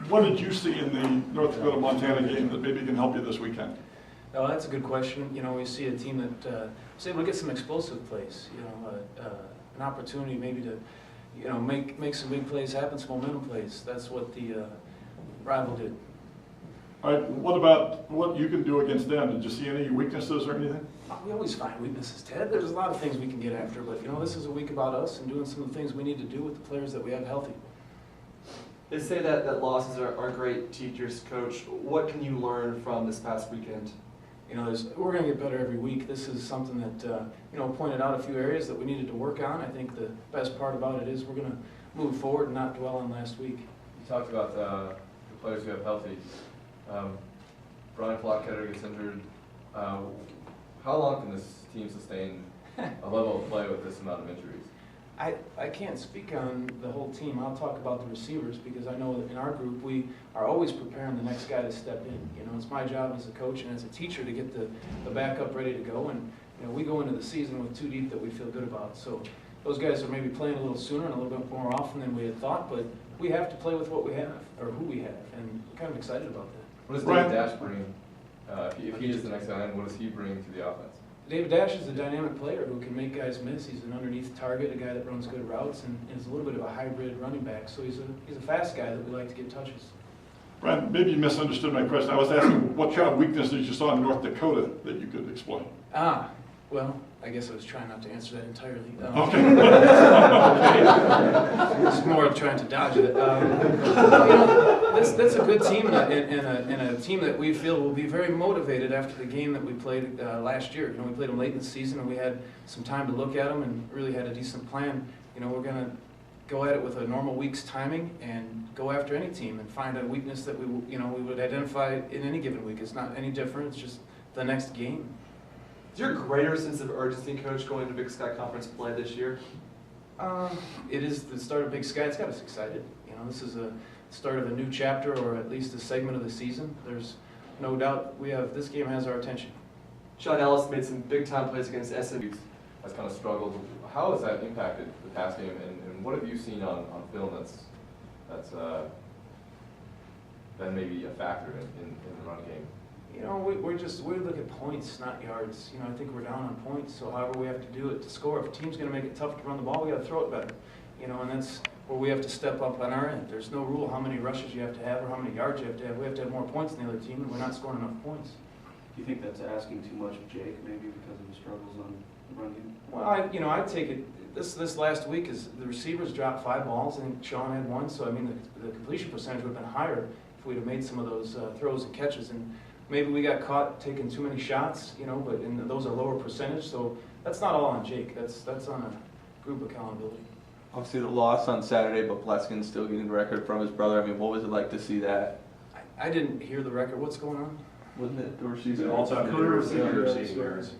what did you see in the North Dakota-Montana game that maybe can help you this weekend? Oh, that's a good question. You know, we see a team that was able to get some explosive plays. You know, an opportunity maybe to, you know, make some big plays happen, some momentum plays. That's what the rival did. All right, what about what you can do against them? Did you see any weaknesses or anything? We always find weaknesses, Ted. There's a lot of things we can get after, but you know, this is a week about us and doing some of the things we need to do with the players that we have healthy. They say that losses are great teachers, Coach. What can you learn from this past weekend? You know, we're going to get better every week. This is something that, you know, pointed out a few areas that we needed to work on. I think the best part about it is we're going to move forward and not dwell on last week. You talked about the players who have healthy. Brian Flockketter gets injured. How long can this team sustain a level of play with this amount of injuries? I can't speak on the whole team. I'll talk about the receivers because I know that in our group we are always preparing the next guy to step in. You know, it's my job as a coach and as a teacher to get the backup ready to go. And you know, we go into the season with 2 deep that we feel good about. So those guys are maybe playing a little sooner and a little bit more often than we had thought, but we have to play with what we have or who we have, and we're kind of excited about that. What does David Dash bring? If he is the next guy in, what does he bring to the offense? David Dash is a dynamic player who can make guys miss. He's an underneath target, a guy that runs good routes, and is a little bit of a hybrid running back. So he's a fast guy that we like to get touches. Brian, maybe you misunderstood my question. I was asking what kind of weaknesses you saw in North Dakota that you could explain. Well, I guess I was trying not to answer that entirely. Okay. It's more trying to dodge it. You know, that's a good team and a team that we feel will be very motivated after the game that we played last year. You know, we played them late in the season and we had some time to look at them and really had a decent plan. You know, we're going to go at it with a normal week's timing and go after any team and find a weakness that we would identify in any given week. It's not any different. It's just the next game. Is there a greater sense of urgency, Coach, going to Big Sky Conference play this year? It is the start of Big Sky. It's got us excited. You know, this is a start of a new chapter, or at least a segment of the season. There's no doubt this game has our attention. Sean Ellis made some big-time plays against SMU. Has kind of struggled. How has that impacted the pass game, and what have you seen on film that's been maybe a factor in the run game? You know, we look at points, not yards. You know, I think we're down on points, so however we have to do it to score. If a team's going to make it tough to run the ball, we got to throw it better. You know, and that's where we have to step up on our end. There's no rule how many rushes you have to have or how many yards you have to have. We have to have more points than the other team, and we're not scoring enough points. Do you think that's asking too much of Jake, maybe because of the struggles on the run game? Well, I'd take it. This last week is the receivers dropped 5 balls. I think Sean had 1, so I mean the completion percentage would have been higher if we'd have made some of those throws and catches. And maybe we got caught taking too many shots, you know, but those are lower percentage. So that's not all on Jake. That's on a group accountability. Obviously the loss on Saturday, but Pleskin's still getting the record from his brother. I mean, what was it like to see that? I didn't hear the record. What's going on? Wasn't it the receiving? All-time career receiving yards.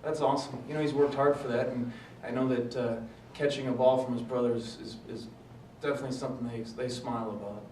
That's awesome. You know, he's worked hard for that, and I know that catching a ball from his brother is definitely something they smile about.